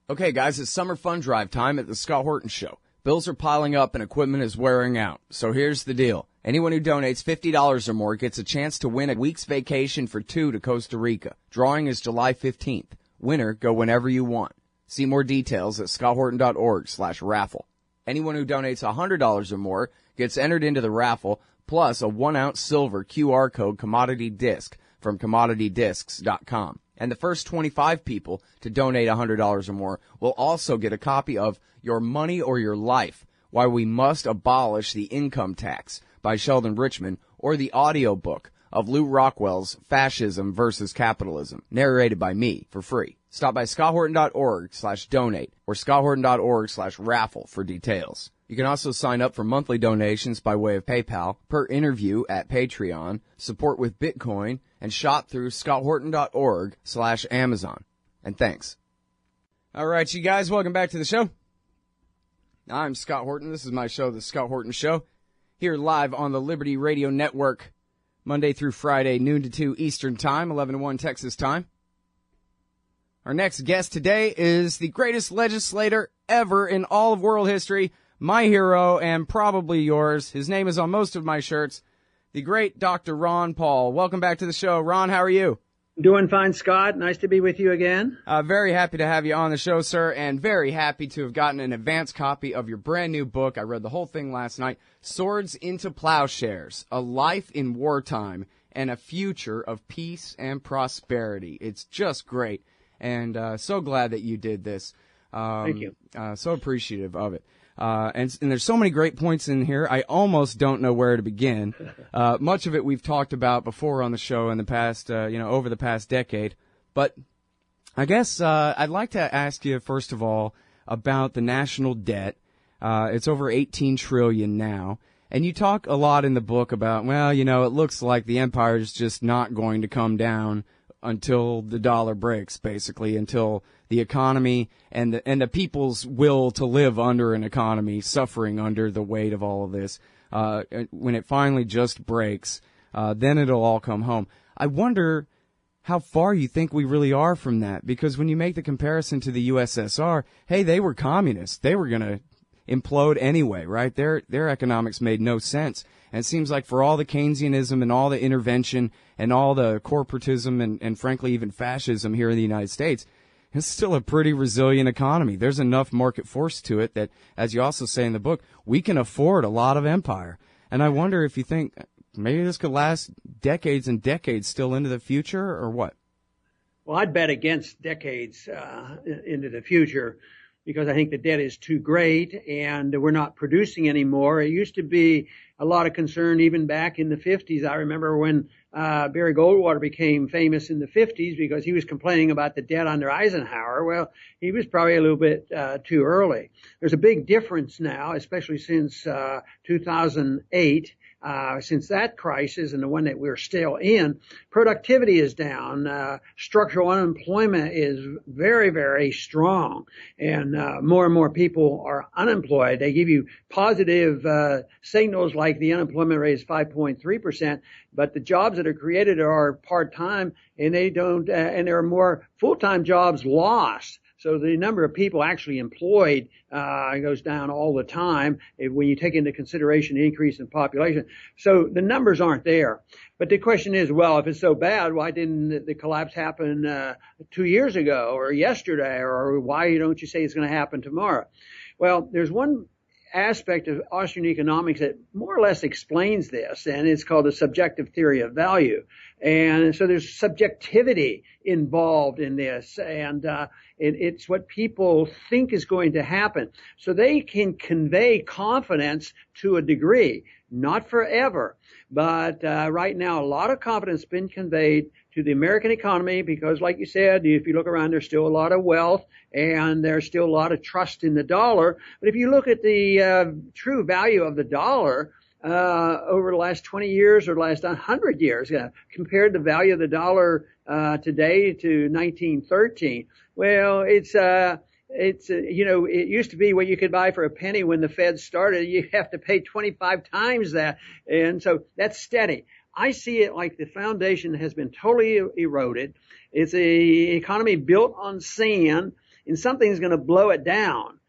Okay, guys, it's summer fun drive time at the Scott Horton Show. Bills are piling up and equipment is wearing out. So here's the deal. Anyone who donates $50 or more gets a chance to win a week's vacation for two to Costa Rica. Drawing is July 15th. Winner, go whenever you want. See more details at scotthorton.org/raffle. Anyone who donates $100 or more gets entered into the raffle, plus a 1-ounce silver QR code commodity disc from commoditydiscs.com. And the first 25 people to donate $100 or more will also get a copy of Your Money or Your Life, Why We Must Abolish the Income Tax by Sheldon Richman, or the audiobook of Lou Rockwell's Fascism versus Capitalism, narrated by me for free. Stop by scotthorton.org/donate or scotthorton.org/raffle for details. You can also sign up for monthly donations by way of PayPal, per interview at Patreon, support with Bitcoin, and shop through scotthorton.org/Amazon. And thanks. All right, you guys, welcome back to the show. I'm Scott Horton. This is my show, The Scott Horton Show, here live on the Liberty Radio Network, Monday through Friday, noon to 2 Eastern Time, 11 to 1 Texas Time. Our next guest today is the greatest legislator ever in all of world history, my hero, and probably yours. His name is on most of my shirts, the great Dr. Ron Paul. Welcome back to the show. Ron, how are you? Doing fine, Scott. Nice to be with you again. Very happy to have you on the show, sir, and very happy to have gotten an advance copy of your brand new book. I read the whole thing last night, Swords into Plowshares, A Life in Wartime and a Future of Peace and Prosperity. It's just great, and so glad that you did this. Thank you. So appreciative of it. And there's so many great points in here, I almost don't know where to begin. Much of it we've talked about before on the show in the past, over the past decade. But I guess I'd like to ask you, first of all, about the national debt. It's over $18 trillion now. And you talk a lot in the book about, it looks like the empire is just not going to come down until the dollar breaks, basically, until the economy and the people's will to live under an economy suffering under the weight of all of this. When it finally just breaks, then it'll all come home. I wonder how far you think we really are from that, because when you make the comparison to the USSR, hey, they were communists. They were going to implode anyway, right? Their economics made no sense. And it seems like for all the Keynesianism and all the intervention and all the corporatism and frankly even fascism here in the United States, it's still a pretty resilient economy. There's enough market force to it that, as you also say in the book, we can afford a lot of empire. And I wonder if you think maybe this could last decades and decades still into the future, or what? Well, I'd bet against decades into the future, because I think the debt is too great and we're not producing anymore. It used to be a lot of concern even back in the 50s. I remember when Barry Goldwater became famous in the 50s because he was complaining about the debt under Eisenhower. Well, he was probably a little bit too early. There's a big difference now, especially since 2008. Since that crisis and the one that we're still in, productivity is down. Structural unemployment is very, very strong. And more and more people are unemployed. They give you positive signals like the unemployment rate is 5.3%, but the jobs that are created are part-time, and they don't, and there are more full-time jobs lost. So the number of people actually employed goes down all the time when you take into consideration the increase in population. So the numbers aren't there. But the question is, well, if it's so bad, why didn't the collapse happen 2 years ago or yesterday? Or why don't you say it's going to happen tomorrow? Well, there's one aspect of Austrian economics that more or less explains this, and it's called the subjective theory of value. And so there's subjectivity involved in this, and it's what people think is going to happen. So they can convey confidence to a degree, not forever, but right now a lot of confidence has been conveyed to the American economy because, like you said, if you look around, there's still a lot of wealth and there's still a lot of trust in the dollar. But if you look at the true value of the dollar over the last 20 years or the last 100 years, compared the value of the dollar today to 1913, well, it used to be what you could buy for a penny when the Fed started. You have to pay 25 times that. And so that's steady. I see it like the foundation has been totally eroded. It's a economy built on sand, and something's going to blow it down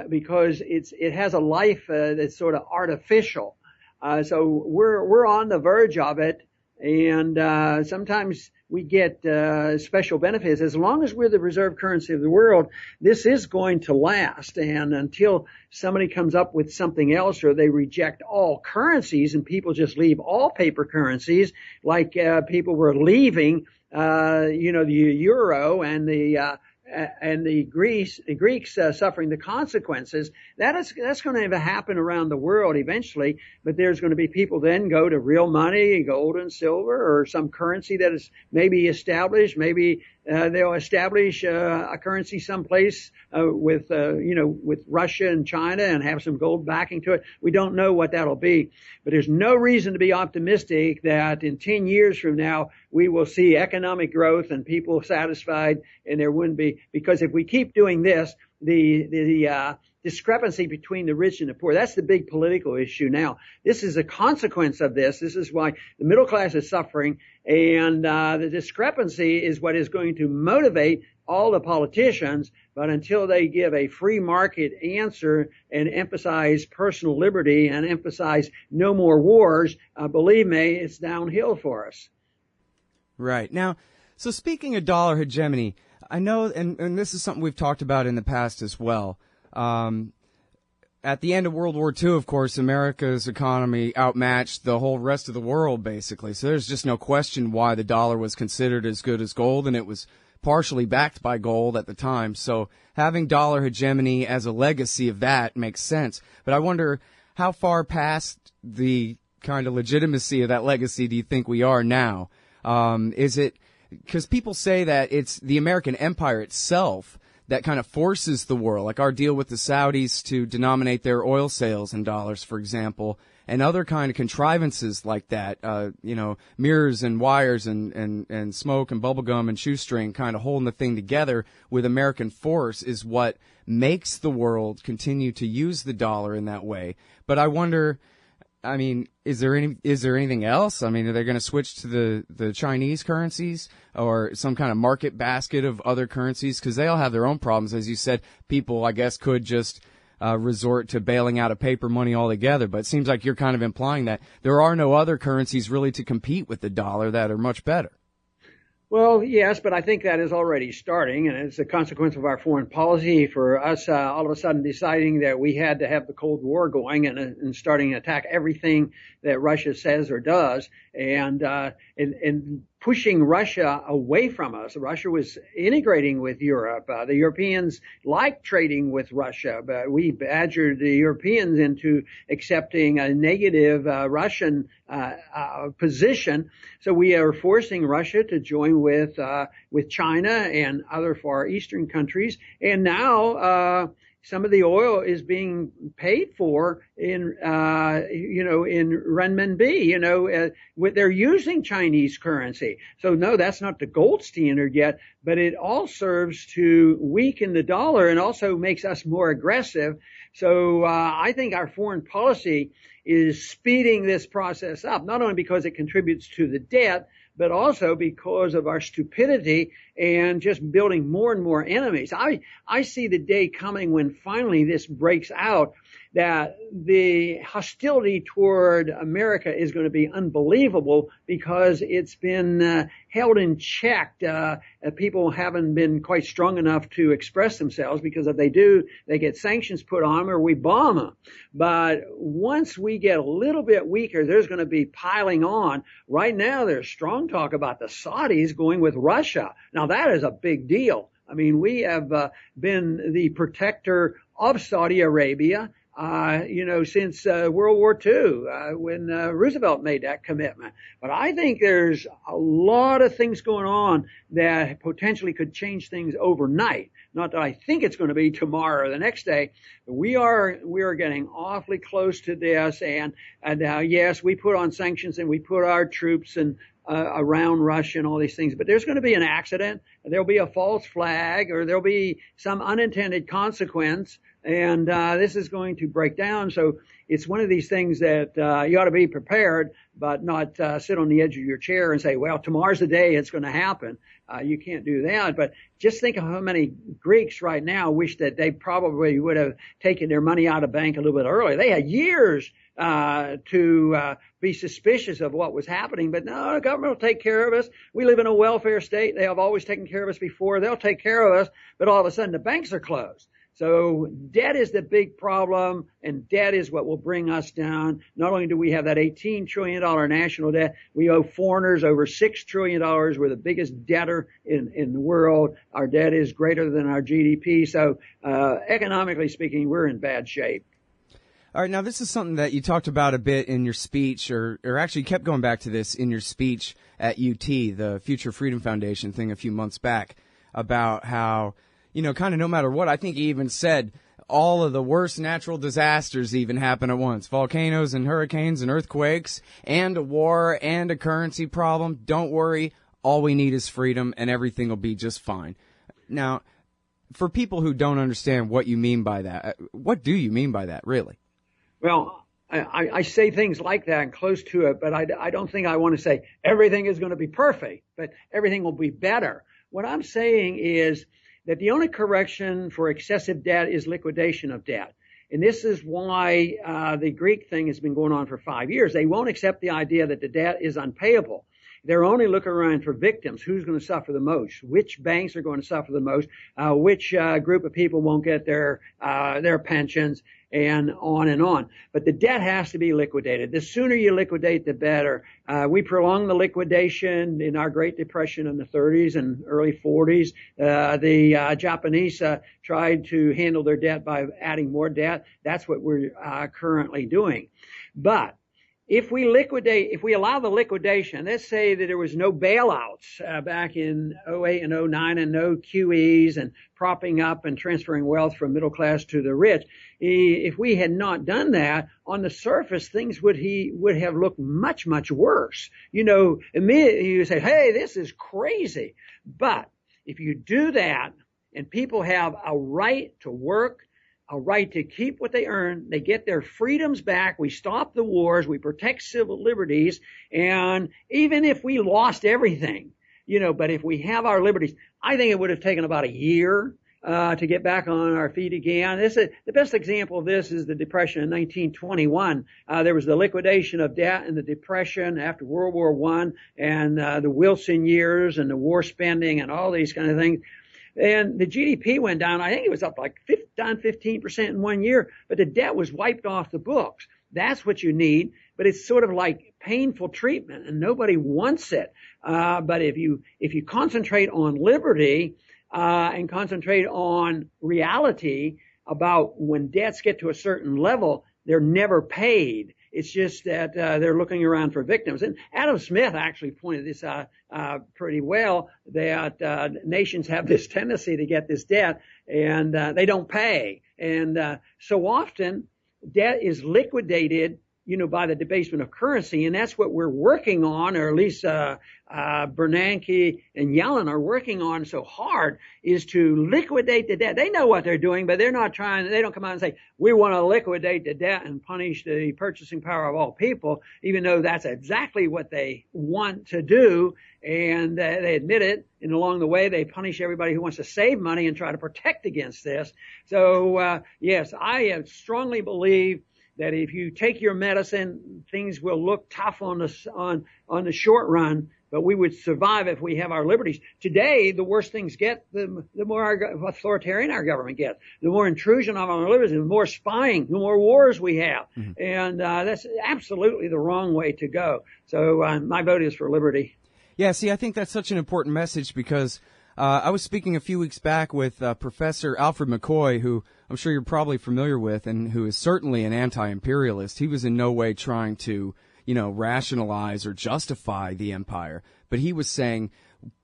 because it has a life that's sort of artificial. So we're on the verge of it, and sometimes we get special benefits. As long as we're the reserve currency of the world, this is going to last. And until somebody comes up with something else, or they reject all currencies and people just leave all paper currencies, like people were leaving, the euro and the Greeks suffering the consequences. That's going to happen around the world eventually, but there's going to be people then go to real money, gold and silver, or some currency that is maybe established. Maybe they'll establish a currency someplace with Russia and China and have some gold backing to it. We don't know what that'll be, but there's no reason to be optimistic that in 10 years from now we will see economic growth and people satisfied, and there wouldn't be, because if we keep doing this, the discrepancy between the rich and the poor, that's the big political issue now. This is a consequence of this. This is why the middle class is suffering, and the discrepancy is what is going to motivate all the politicians. But until they give a free market answer and emphasize personal liberty and emphasize no more wars, believe me, it's downhill for us. Right. Now, so speaking of dollar hegemony, I know, and this is something we've talked about in the past as well. At the end of World War II, of course, America's economy outmatched the whole rest of the world, basically. So there's just no question why the dollar was considered as good as gold, and it was partially backed by gold at the time. So having dollar hegemony as a legacy of that makes sense. But I wonder, how far past the kind of legitimacy of that legacy do you think we are now? Is it, because people say that it's the American empire itself that kind of forces the world, like our deal with the Saudis to denominate their oil sales in dollars, for example, and other kind of contrivances like that, mirrors and wires and smoke and bubblegum and shoestring kind of holding the thing together with American force is what makes the world continue to use the dollar in that way. But I wonder, I mean, is there anything else? I mean, are they going to switch to the Chinese currencies or some kind of market basket of other currencies? Because they all have their own problems. As you said, people, I guess, could just resort to bailing out of paper money altogether. But it seems like you're kind of implying that there are no other currencies really to compete with the dollar that are much better. Well, yes, but I think that is already starting, and it's a consequence of our foreign policy for us all of a sudden deciding that we had to have the Cold War going and starting to attack everything that Russia says or does, and pushing Russia away from us. Russia was integrating with Europe. The Europeans liked trading with Russia, but we badgered the Europeans into accepting a negative Russian position. So we are forcing Russia to join with China and other Far Eastern countries. And now some of the oil is being paid for in renminbi. They're using Chinese currency. So no, that's not the gold standard yet, but it all serves to weaken the dollar and also makes us more aggressive. So I think our foreign policy is speeding this process up, not only because it contributes to the debt, but also because of our stupidity and just building more and more enemies. I see the day coming when finally this breaks out, that the hostility toward America is going to be unbelievable because it's been held in check. People haven't been quite strong enough to express themselves, because if they do, they get sanctions put on them or we bomb them. But once we get a little bit weaker, there's going to be piling on. Right now, there's strong talk about the Saudis going with Russia. Now, that is a big deal. I mean, we have been the protector of Saudi Arabia since World War II, when Roosevelt made that commitment. But I think there's a lot of things going on that potentially could change things overnight. Not that I think it's going to be tomorrow or the next day, but we are getting awfully close to this. And yes, we put on sanctions and we put our troops and around Russia and all these things, but there's going to be an accident, there'll be a false flag, or there'll be some unintended consequence, and this is going to break down. So it's one of these things that you ought to be prepared, but not sit on the edge of your chair and say, well, tomorrow's the day it's going to happen. You can't do that, but just think of how many Greeks right now wish that they probably would have taken their money out of the bank a little bit earlier. They had years to be suspicious of what was happening, but no, the government will take care of us. We live in a welfare state. They have always taken care of us before. They'll take care of us, but all of a sudden the banks are closed. So debt is the big problem, and debt is what will bring us down. Not only do we have that $18 trillion national debt, we owe foreigners over $6 trillion. We're the biggest debtor in the world. Our debt is greater than our GDP. So economically speaking, we're in bad shape. All right, now this is something that you talked about a bit in your speech, or actually kept going back to this in your speech at UT, the Future Freedom Foundation thing a few months back, about how, kind of no matter what, I think he even said all of the worst natural disasters even happen at once. Volcanoes and hurricanes and earthquakes and a war and a currency problem. Don't worry, all we need is freedom and everything will be just fine. Now, for people who don't understand what you mean by that, what do you mean by that, really? Well, I say things like that and close to it, but I don't think I want to say everything is going to be perfect, but everything will be better. What I'm saying is that the only correction for excessive debt is liquidation of debt. And this is why the Greek thing has been going on for 5 years. They won't accept the idea that the debt is unpayable. They're only looking around for victims. Who's going to suffer the most? Which banks are going to suffer the most? Which group of people won't get their pensions? And on and on. But the debt has to be liquidated. The sooner you liquidate, the better. We prolonged the liquidation in our Great Depression in the 30s and early 40s. The Japanese tried to handle their debt by adding more debt. That's what we're currently doing. But if we allow the liquidation, let's say that there was no bailouts back in 08 and 09 and no QEs and propping up and transferring wealth from middle class to the rich. If we had not done that, on the surface, things would have looked much, much worse. Immediately you say, hey, this is crazy. But if you do that and people have a right to work, a right to keep what they earn, they get their freedoms back, we stop the wars, we protect civil liberties, and even if we lost everything, but if we have our liberties, I think it would have taken about a year to get back on our feet again. The best example of this is the Depression in 1921. There was the liquidation of debt and the Depression after World War I and the Wilson years and the war spending and all these kind of things. And the GDP went down. I think it was up down 15% in 1 year, but the debt was wiped off the books. That's what you need, but it's sort of like painful treatment, and nobody wants it. But if you concentrate on liberty and concentrate on reality about when debts get to a certain level, they're never paid. It's just that they're looking around for victims. And Adam Smith actually pointed this out pretty well, that nations have this tendency to get this debt, and they don't pay. And so often, debt is liquidated, by the debasement of currency, and that's what we're working on, or at least Bernanke and Yellen are working on so hard, is to liquidate the debt. They know what they're doing, but they don't come out and say, we want to liquidate the debt and punish the purchasing power of all people, even though that's exactly what they want to do, and they admit it, and along the way they punish everybody who wants to save money and try to protect against this. So, yes, I strongly believe that if you take your medicine, things will look tough on the short run, but we would survive if we have our liberties. Today, the worse things get, the more authoritarian our government gets, the more intrusion on our liberties, the more spying, the more wars we have. Mm-hmm. And that's absolutely the wrong way to go. So my vote is for liberty. Yeah, see, I think that's such an important message because I was speaking a few weeks back with Professor Alfred McCoy, who I'm sure you're probably familiar with, and who is certainly an anti-imperialist. He was in no way trying to, rationalize or justify the empire. But he was saying,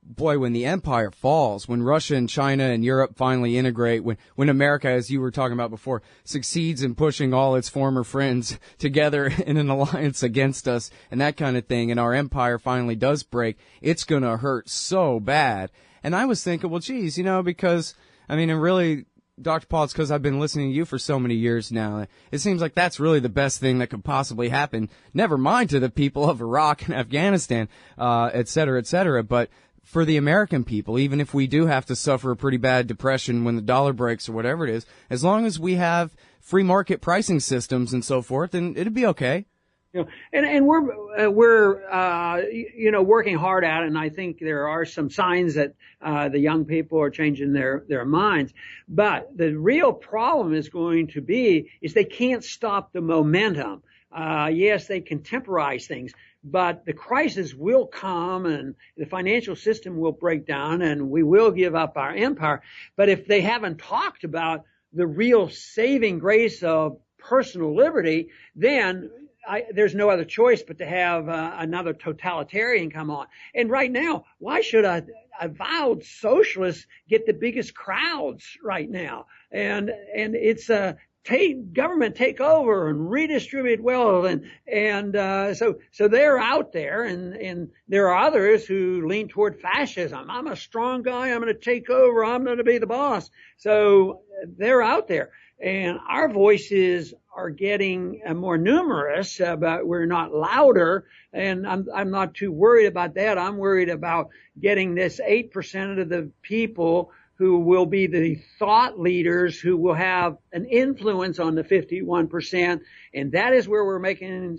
boy, when the empire falls, when Russia and China and Europe finally integrate, when America, as you were talking about before, succeeds in pushing all its former friends together in an alliance against us and that kind of thing, and our empire finally does break, it's going to hurt so bad. And I was thinking, well, geez, because, and really, Dr. Paul, it's because I've been listening to you for so many years now. It seems like that's really the best thing that could possibly happen. Never mind to the people of Iraq and Afghanistan, et cetera, but for the American people, even if we do have to suffer a pretty bad depression when the dollar breaks or whatever it is, as long as we have free market pricing systems and so forth, then it'd be okay. You know, and we're you know, working hard at it, and I think there are some signs that the young people are changing their minds. But the real problem is going to be is they can't stop the momentum. Yes, they can temporize things, but the crisis will come and the financial system will break down and we will give up our empire. But if they haven't talked about the real saving grace of personal liberty, then there's no other choice but to have another totalitarian come on. And right now, why should a avowed socialist get the biggest crowds right now? And it's government take over and redistribute wealth, and so they're out there, and there are others who lean toward fascism. I'm a strong guy. I'm going to take over. I'm going to be the boss. So they're out there, and our voices are getting more numerous, but we're not louder. And I'm not too worried about that. I'm worried about getting this 8% of the people who will be the thought leaders who will have an influence on the 51%. And that is where we're making,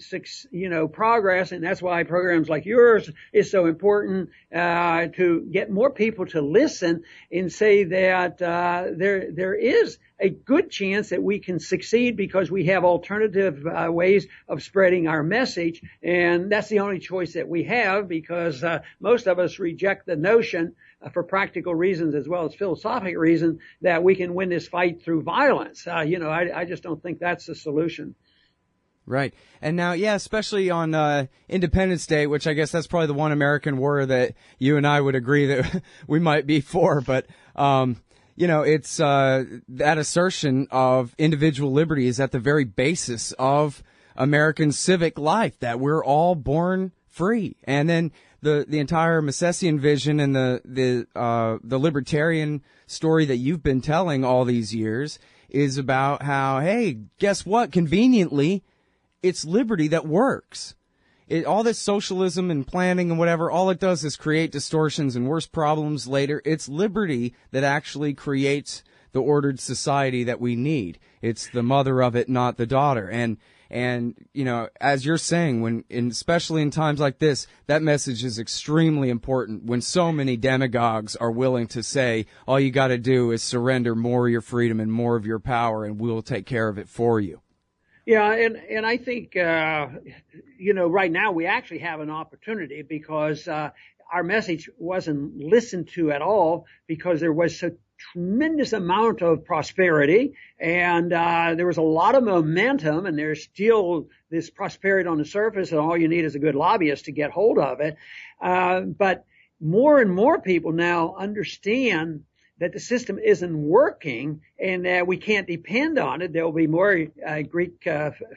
progress. And that's why programs like yours is so important, to get more people to listen and say that, there is a good chance that we can succeed because we have alternative ways of spreading our message. And that's the only choice that we have, because most of us reject the notion, for practical reasons as well as philosophic reasons, that we can win this fight through violence. I just don't think that's the solution. Right. And now, especially on Independence Day, which I guess that's probably the one American war that you and I would agree that we might be for, but it's that assertion of individual liberty is at the very basis of American civic life, that we're all born free. And then the entire Misesian vision and the libertarian story that you've been telling all these years is about how, hey, guess what? Conveniently, it's liberty that works. All this socialism and planning and whatever, all it does is create distortions and worse problems later. It's liberty that actually creates the ordered society that we need. It's the mother of it, not the daughter. And as you're saying, especially in times like this, that message is extremely important when so many demagogues are willing to say, all you got to do is surrender more of your freedom and more of your power, and we'll take care of it for you. Yeah, and I think, right now we actually have an opportunity because our message wasn't listened to at all because there was such tremendous amount of prosperity, and there was a lot of momentum, and there's still this prosperity on the surface, and all you need is a good lobbyist to get hold of it. But more and more people now understand that the system isn't working and that we can't depend on it. There will be more Greek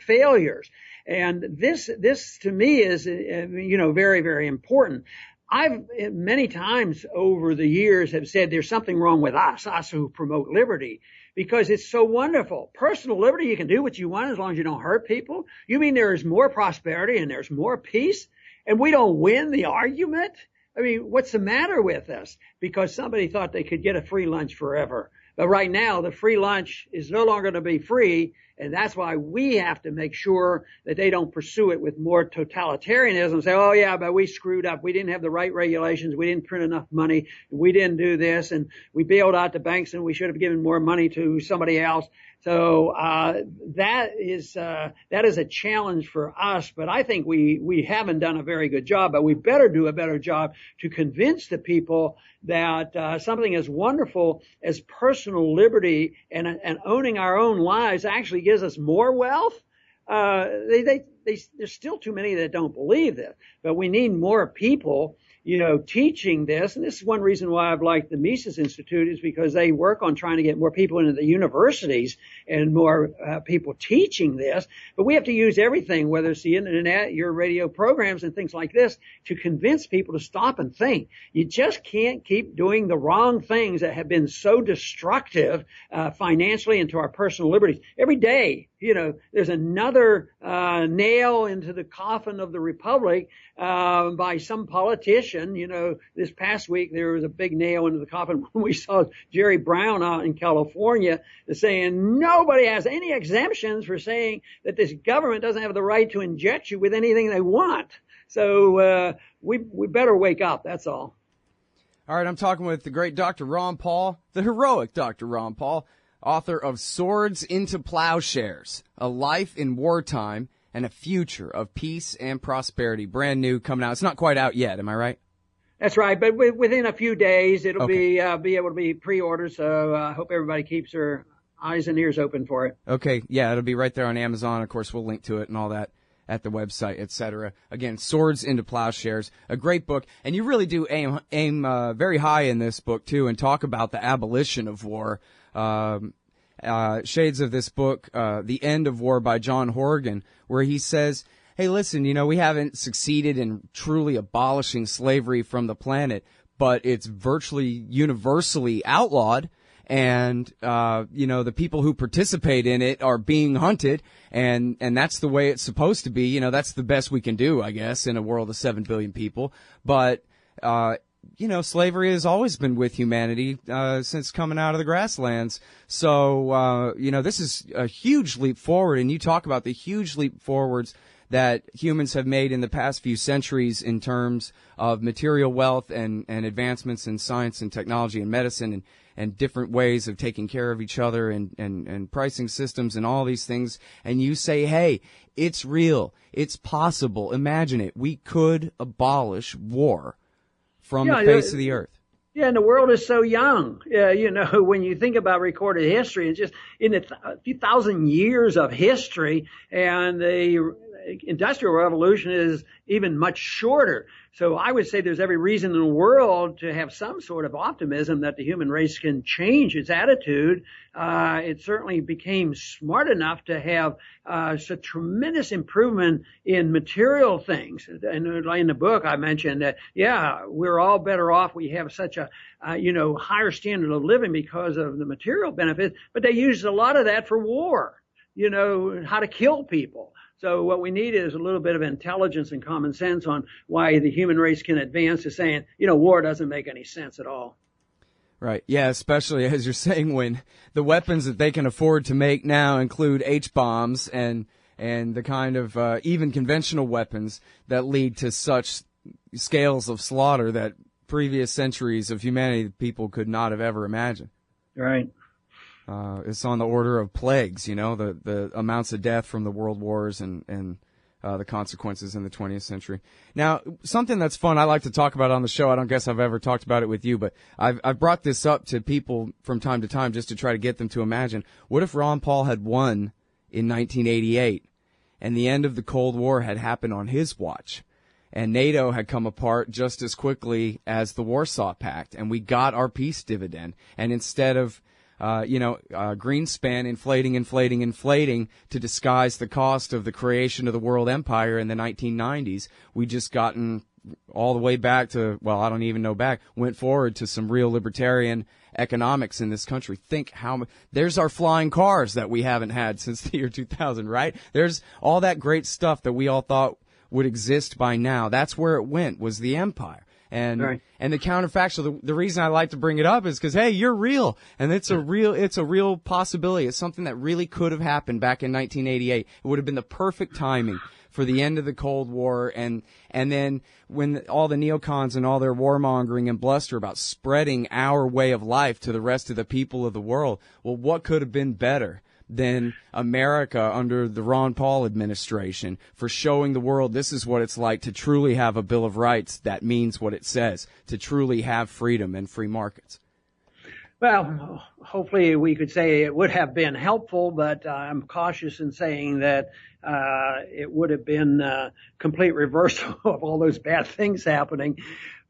failures. And this to me is, very, very important. I've many times over the years have said there's something wrong with us who promote liberty, because it's so wonderful. Personal liberty, you can do what you want as long as you don't hurt people. You mean there is more prosperity and there's more peace, and we don't win the argument? I mean, what's the matter with us? Because somebody thought they could get a free lunch forever. But right now, the free lunch is no longer going to be free, and that's why we have to make sure that they don't pursue it with more totalitarianism and say, oh, yeah, but we screwed up. We didn't have the right regulations. We didn't print enough money. We didn't do this, and we bailed out the banks, and we should have given more money to somebody else. So that is a challenge for us, but I think we haven't done a very good job, but we better do a better job to convince the people that something as wonderful as personal liberty and owning our own lives actually gives us more wealth. There's still too many that don't believe this, but we need more people teaching this. And this is one reason why I've liked the Mises Institute, is because they work on trying to get more people into the universities and more people teaching this. But we have to use everything, whether it's the internet, your radio programs and things like this, to convince people to stop and think. You just can't keep doing the wrong things that have been so destructive financially and to our personal liberties. Every day, there's another nail nail into the coffin of the republic by some politician. This past week there was a big nail into the coffin when we saw Jerry Brown out in California saying nobody has any exemptions for saying that this government doesn't have the right to inject you with anything they want. So we better wake up, that's all. All right, I'm talking with the great Dr. Ron Paul, the heroic Dr. Ron Paul, author of Swords Into Plowshares, A Life in Wartime and a Future of Peace and Prosperity. Brand new, coming out. It's not quite out yet, am I right? That's right, but within a few days it'll be able to be pre-ordered, so I hope everybody keeps their eyes and ears open for it. Okay, yeah, it'll be right there on Amazon. Of course, we'll link to it and all that at the website, etc. Again, Swords Into Plowshares, a great book. And you really do aim very high in this book, too, and talk about the abolition of war. Shades of this book, The End of War by John Horgan, where he says, hey, listen, we haven't succeeded in truly abolishing slavery from the planet, but it's virtually universally outlawed. And, the people who participate in it are being hunted, and that's the way it's supposed to be. That's the best we can do, I guess, in a world of 7 billion people. But, slavery has always been with humanity, since coming out of the grasslands. So, this is a huge leap forward, and you talk about the huge leap forwards that humans have made in the past few centuries in terms of material wealth and advancements in science and technology and medicine and different ways of taking care of each other and pricing systems and all these things. And you say, hey, it's real. It's possible. Imagine it. We could abolish war from the face of the earth. Yeah, and the world is so young. When you think about recorded history, it's just in a few thousand years of history, and the Industrial Revolution is even much shorter. So I would say there's every reason in the world to have some sort of optimism that the human race can change its attitude. It certainly became smart enough to have such tremendous improvement in material things. And in the book, I mentioned that, we're all better off. We have such a, higher standard of living because of the material benefits, but they used a lot of that for war, how to kill people. So what we need is a little bit of intelligence and common sense on why the human race can advance to saying, war doesn't make any sense at all. Right. Yeah, especially as you're saying, when the weapons that they can afford to make now include H-bombs and the kind of even conventional weapons that lead to such scales of slaughter that previous centuries of humanity people could not have ever imagined. Right. It's on the order of plagues, the amounts of death from the world wars and the consequences in the 20th century. Now, something that's fun I like to talk about on the show, I don't guess I've ever talked about it with you, but I've brought this up to people from time to time just to try to get them to imagine, what if Ron Paul had won in 1988 and the end of the Cold War had happened on his watch? And NATO had come apart just as quickly as the Warsaw Pact, and we got our peace dividend. And instead of Greenspan inflating to disguise the cost of the creation of the world empire in the 1990s. We just gotten all the way back to, I don't even know went forward to some real libertarian economics in this country. Think there's our flying cars that we haven't had since the year 2000, right? There's all that great stuff that we all thought would exist by now. That's where it went, was the empire. And right. And the counterfactual, the reason I like to bring it up is because, hey, you're real, and it's a real possibility. It's something that really could have happened back in 1988. It would have been the perfect timing for the end of the Cold War, and then when all the neocons and all their warmongering and bluster about spreading our way of life to the rest of the people of the world. Well, what could have been better than America under the Ron Paul administration for showing the world this is what it's like to truly have a Bill of Rights that means what it says, to truly have freedom and free markets? Well, hopefully we could say it would have been helpful, but I'm cautious in saying that it would have been a complete reversal of all those bad things happening,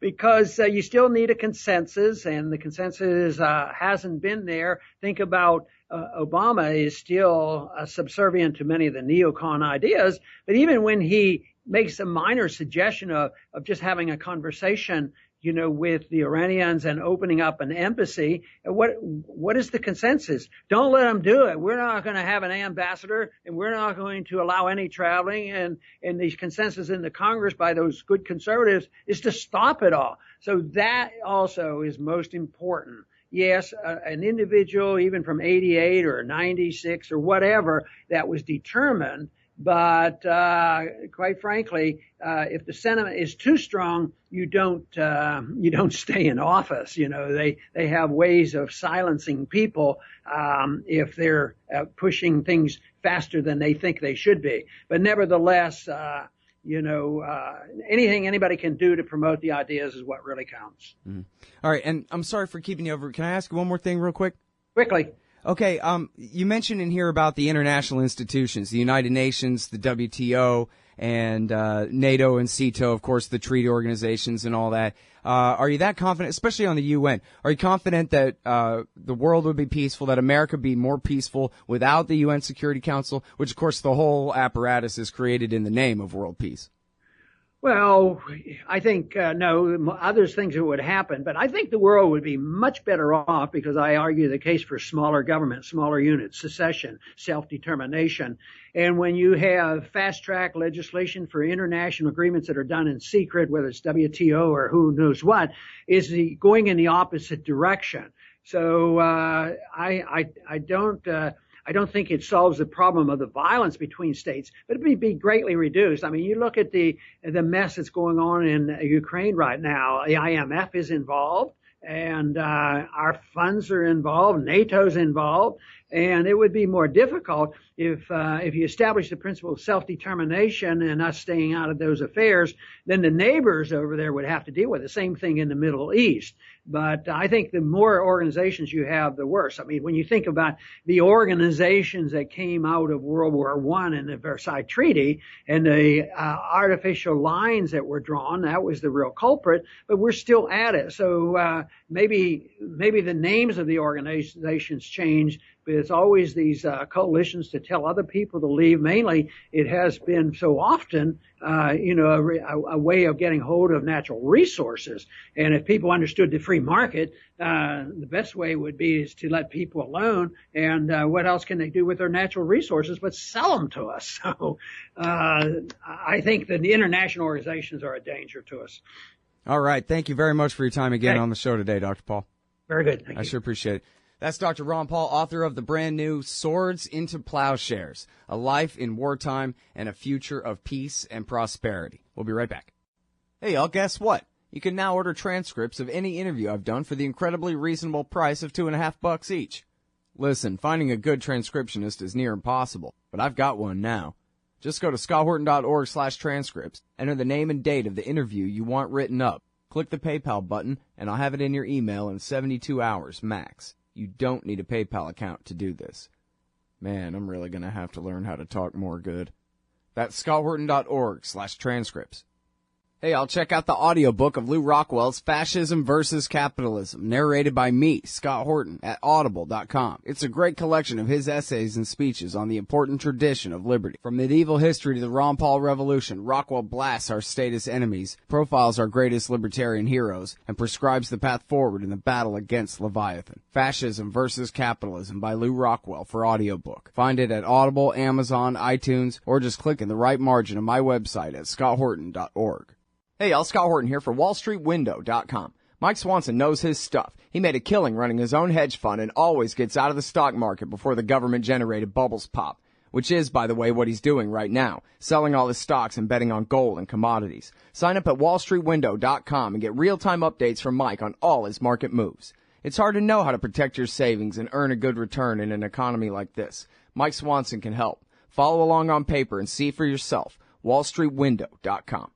because you still need a consensus, and the consensus hasn't been there. Think about Obama is still subservient to many of the neocon ideas, but even when he makes a minor suggestion of just having a conversation, with the Iranians and opening up an embassy. What is the consensus? Don't let them do it. We're not going to have an ambassador, and we're not going to allow any traveling. And the consensus in the Congress by those good conservatives is to stop it all. So that also is most important. Yes, an individual, even from 88 or 96 or whatever, that was determined. But quite frankly, if the sentiment is too strong, you don't stay in office. They have ways of silencing people if they're pushing things faster than they think they should be. But nevertheless, anything anybody can do to promote the ideas is what really counts. Mm-hmm. All right, and I'm sorry for keeping you over. Can I ask you one more thing real quick? Quickly. Okay, you mentioned in here about the international institutions, the United Nations, the WTO, and NATO and CETO, of course, the treaty organizations and all that. Are you that confident, especially on the UN? Are you confident that the world would be peaceful, that America would be more peaceful without the UN Security Council, which, of course, the whole apparatus is created in the name of world peace? Well, I think, no, others things that would happen, but I think the world would be much better off because I argue the case for smaller government, smaller units, secession, self-determination. And when you have fast-track legislation for international agreements that are done in secret, whether it's WTO or who knows what, is going in the opposite direction. So I don't think it solves the problem of the violence between states, but it would be greatly reduced. I mean, you look at the mess that's going on in Ukraine right now. The IMF is involved, and our funds are involved. NATO's involved, and it would be more difficult if you establish the principle of self-determination and us staying out of those affairs. Then the neighbors over there would have to deal with the same thing in the Middle East. But I think the more organizations you have, the worse. I mean, when you think about the organizations that came out of World War I and the Versailles Treaty and the artificial lines that were drawn, that was the real culprit, but we're still at it. So maybe the names of the organizations change, but it's always these coalitions to tell other people to leave. Mainly, it has been so often, a way of getting hold of natural resources. And if people understood the free market, the best way would be is to let people alone. And what else can they do with their natural resources but sell them to us? So I think that the international organizations are a danger to us. All right. Thank you very much for your time again on the show today, Dr. Paul. Very good. Thank you. I sure appreciate it. That's Dr. Ron Paul, author of the brand new Swords into Plowshares, A Life in Wartime and a Future of Peace and Prosperity. We'll be right back. Hey, y'all, guess what? You can now order transcripts of any interview I've done for the incredibly reasonable price of $2.50 each. Listen, finding a good transcriptionist is near impossible, but I've got one now. Just go to scotthorton.org/transcripts, enter the name and date of the interview you want written up, click the PayPal button, and I'll have it in your email in 72 hours max. You don't need a PayPal account to do this. Man, I'm really going to have to learn how to talk more good. That's scotthorton.org/transcripts. Hey, I'll check out the audiobook of Lew Rockwell's Fascism versus Capitalism, narrated by me, Scott Horton, at audible.com. It's a great collection of his essays and speeches on the important tradition of liberty. From medieval history to the Ron Paul Revolution, Rockwell blasts our statist enemies, profiles our greatest libertarian heroes, and prescribes the path forward in the battle against Leviathan. Fascism versus Capitalism by Lew Rockwell for audiobook. Find it at Audible, Amazon, iTunes, or just click in the right margin of my website at scotthorton.org. Hey, y'all, Scott Horton here for WallStreetWindow.com. Mike Swanson knows his stuff. He made a killing running his own hedge fund and always gets out of the stock market before the government-generated bubbles pop, which is, by the way, what he's doing right now, selling all his stocks and betting on gold and commodities. Sign up at WallStreetWindow.com and get real-time updates from Mike on all his market moves. It's hard to know how to protect your savings and earn a good return in an economy like this. Mike Swanson can help. Follow along on paper and see for yourself. WallStreetWindow.com.